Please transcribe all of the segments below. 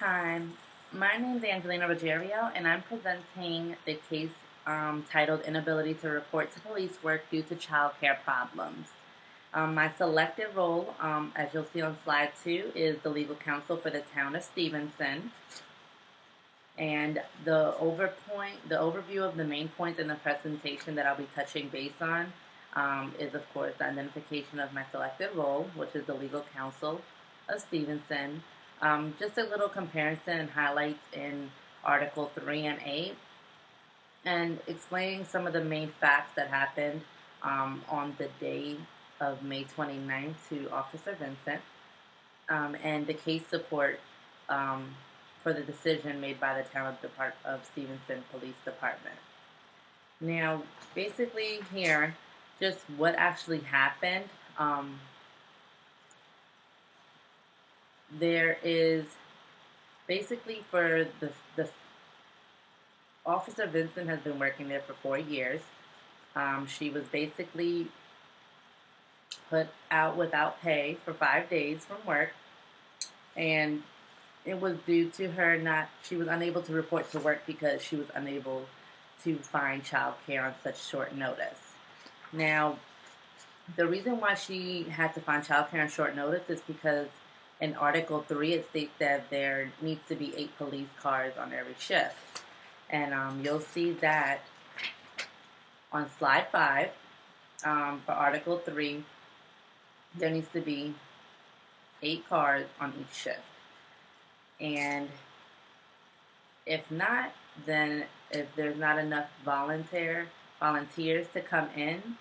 Hi, my name is Angelina Roggiero, and I'm presenting the case titled Inability to Report to Police Work Due to Child Care Problems. My selected role, as you'll see on slide 2, is the legal counsel for the town of Stevenson. And the overview of the main points in the presentation that I'll be touching base on is, of course, the identification of my selected role, which is the legal counsel of Stevenson. Just a little comparison and highlights in Article 3 and 8, and explaining some of the main facts that happened on the day of May 29th to Officer Vincent, and the case support for the decision made by the town of Stevenson Police Department. Now, basically here, just what actually happened. There is basically for the Officer Vincent has been working there for 4 years. She was basically put out without pay for 5 days from work, and it was due to she was unable to report to work because she was unable to find child care on such short notice. Now, the reason why she had to find child care on short notice is because in Article 3 it states that there needs to be 8 police cars on every shift. And you'll see that on slide 5 for Article 3, there needs to be 8 cars on each shift. And if not, then if there's not enough volunteers to come in,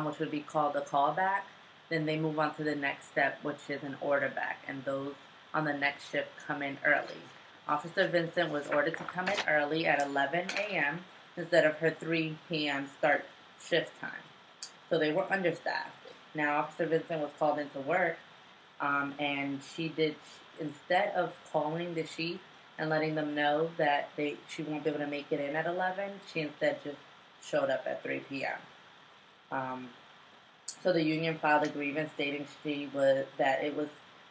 which would be called a callback, then they move on to the next step, which is an order back, and those on the next shift come in early. Officer Vincent was ordered to come in early at 11 a.m. instead of her 3 p.m. start shift time. So they were understaffed. Now, Officer Vincent was called into work, and instead of calling the chief and letting them know that she won't be able to make it in at 11, she instead just showed up at 3 p.m. So the union filed a grievance stating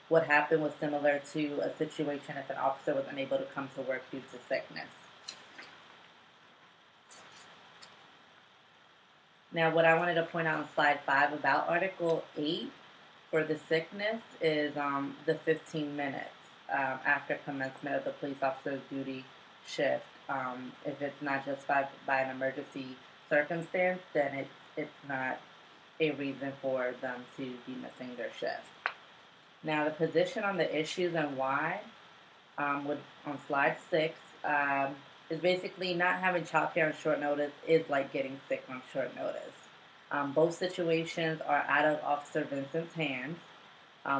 what happened was similar to a situation if an officer was unable to come to work due to sickness. Now, what I wanted to point out on slide 5 about Article 8 for the sickness is the 15 minutes after commencement of the police officer's duty shift. If it's not justified by an emergency circumstance, then it's not a reason for them to be missing their shift. Now, the position on the issues and why, on slide 6, is basically not having childcare on short notice is like getting sick on short notice. Both situations are out of Officer Vincent's hands,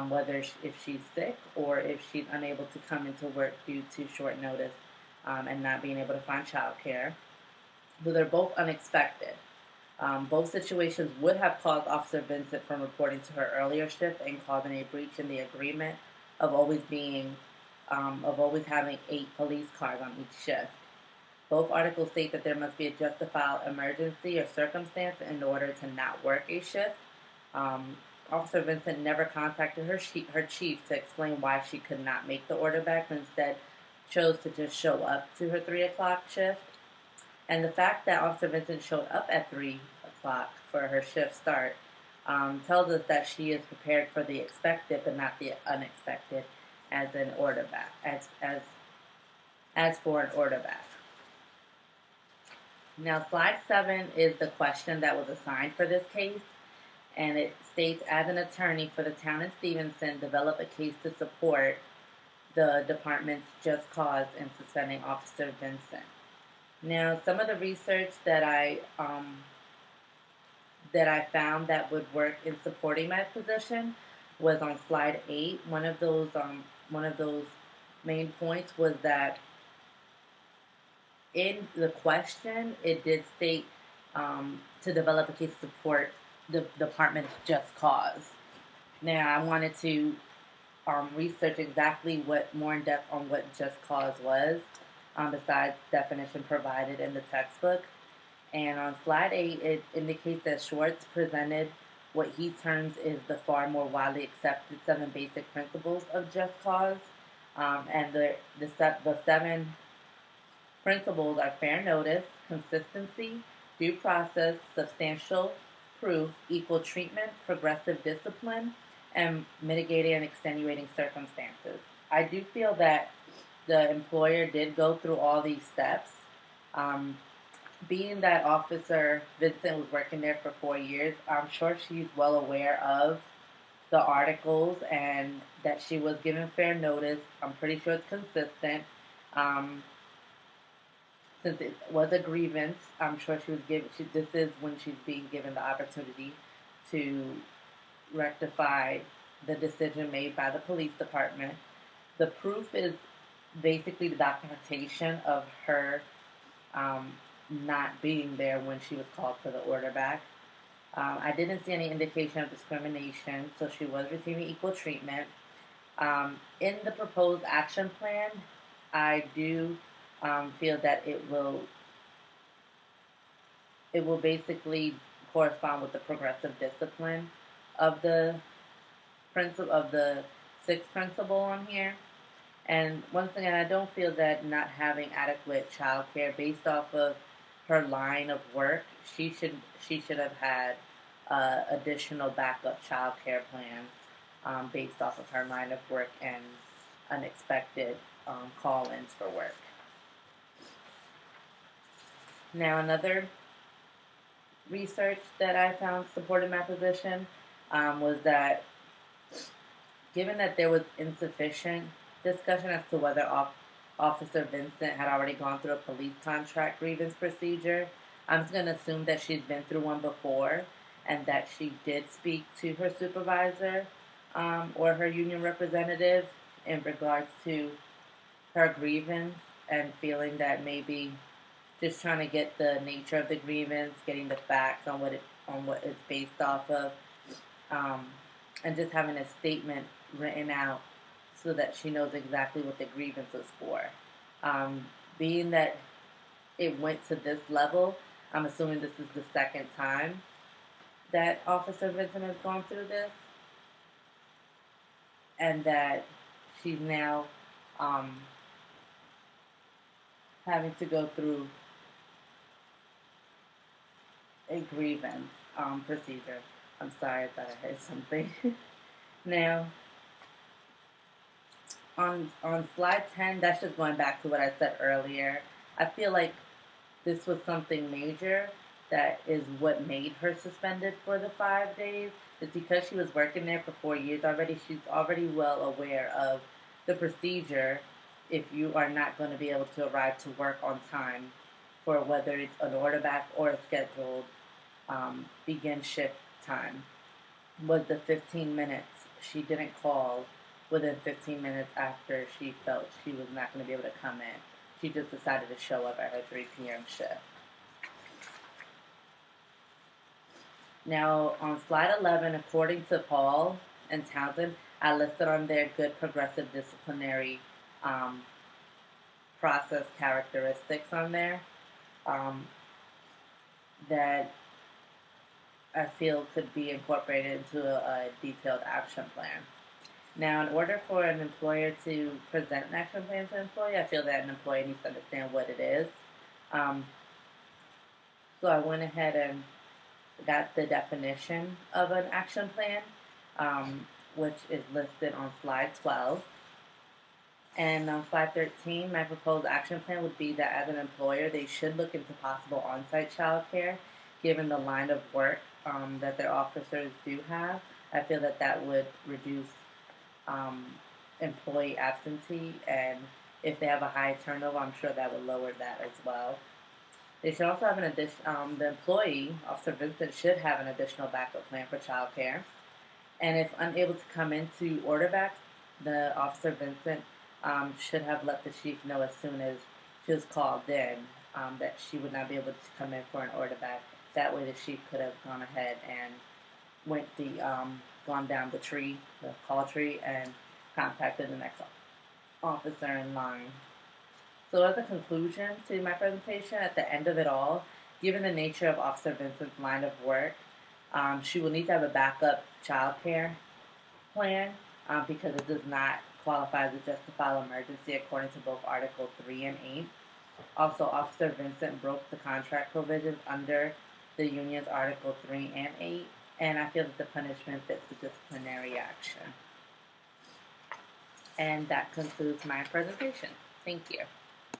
whether if she's sick or if she's unable to come into work due to short notice and not being able to find childcare. So they're both unexpected. Both situations would have caused Officer Vincent from reporting to her earlier shift and causing a breach in the agreement of always having 8 police cars on each shift. Both articles state that there must be a justified emergency or circumstance in order to not work a shift. Officer Vincent never contacted her chief to explain why she could not make the order back, and instead chose to just show up to her 3 o'clock shift. And the fact that Officer Vincent showed up at 3 o'clock for her shift start tells us that she is prepared for the expected but not the unexpected as an order back, as for an order back. Now, slide 7 is the question that was assigned for this case, and it states, as an attorney for the town of Stevenson, develop a case to support the department's just cause in suspending Officer Vincent. Now, some of the research that I found that would work in supporting my position was on slide 8. One of those main points was that in the question it did state to develop a case to support the department's just cause. Now, I wanted to research exactly more in depth on what just cause was, besides definition provided in the textbook. And on slide 8, it indicates that Schwartz presented what he terms is the far more widely accepted 7 basic principles of just cause. And the seven principles are fair notice, consistency, due process, substantial proof, equal treatment, progressive discipline, and mitigating and extenuating circumstances. I do feel that the employer did go through all these steps. Um, Being that Officer Vincent was working there for 4 years, I'm sure she's well aware of the articles and that she was given fair notice. I'm pretty sure it's consistent. Um, since it was a grievance, I'm sure she was given. This is when she's being given the opportunity to rectify the decision made by the police department. The proof is basically the documentation of her um, not being there when she was called for the order back. I didn't see any indication of discrimination, so she was receiving equal treatment. In the proposed action plan, I do feel that it will basically correspond with the progressive discipline of the principle of the sixth principle on here. And once again, I don't feel that not having adequate child care based off of her line of work, she should have had additional backup child care plans based off of her line of work and unexpected call-ins for work. Now, another research that I found supported my position was that given that there was insufficient discussion as to whether Officer Vincent had already gone through a police contract grievance procedure, I'm just going to assume that she's been through one before and that she did speak to her supervisor or her union representative in regards to her grievance and feeling that maybe just trying to get the nature of the grievance, getting the facts on what it's based off of, and just having a statement written out so that she knows exactly what the grievance is for. Being that it went to this level, I'm assuming this is the second time that Officer Vincent has gone through this, and that she's now having to go through a grievance procedure. I'm sorry, I thought I heard something. Now, on slide 10, that's just going back to what I said earlier. I feel like this was something major that is what made her suspended for the 5 days. It's because she was working there for 4 years already. She's already well aware of the procedure if you are not going to be able to arrive to work on time for whether it's an order back or a scheduled begin shift time. Was the 15 minutes. She didn't call within 15 minutes after she felt she was not going to be able to come in. She just decided to show up at her 3 p.m. shift. Now, on slide 11, according to Paul and Townsend, I listed on their good progressive disciplinary process characteristics on there that I feel could be incorporated into a detailed action plan. Now, in order for an employer to present an action plan to an employee, I feel that an employee needs to understand what it is. So I went ahead and got the definition of an action plan, which is listed on slide 12. And on slide 13, my proposed action plan would be that as an employer, they should look into possible on-site child care, given the line of work that their officers do have. I feel that that would reduce employee absentee, and if they have a high turnover, I'm sure that would lower that as well. They should also have an addition. The employee, Officer Vincent, should have an additional backup plan for child care. And if unable to come into order back, the Officer Vincent should have let the chief know as soon as she was called in that she would not be able to come in for an order back. That way, the chief could have gone ahead and gone down the tree, the call tree, and contacted the next officer in line. So as a conclusion to my presentation, at the end of it all, given the nature of Officer Vincent's line of work, she will need to have a backup child care plan because it does not qualifies as justifiable emergency according to both Article 3 and 8. Also, Officer Vincent broke the contract provisions under the union's Article 3 and 8, and I feel that the punishment fits the disciplinary action. And that concludes my presentation. Thank you.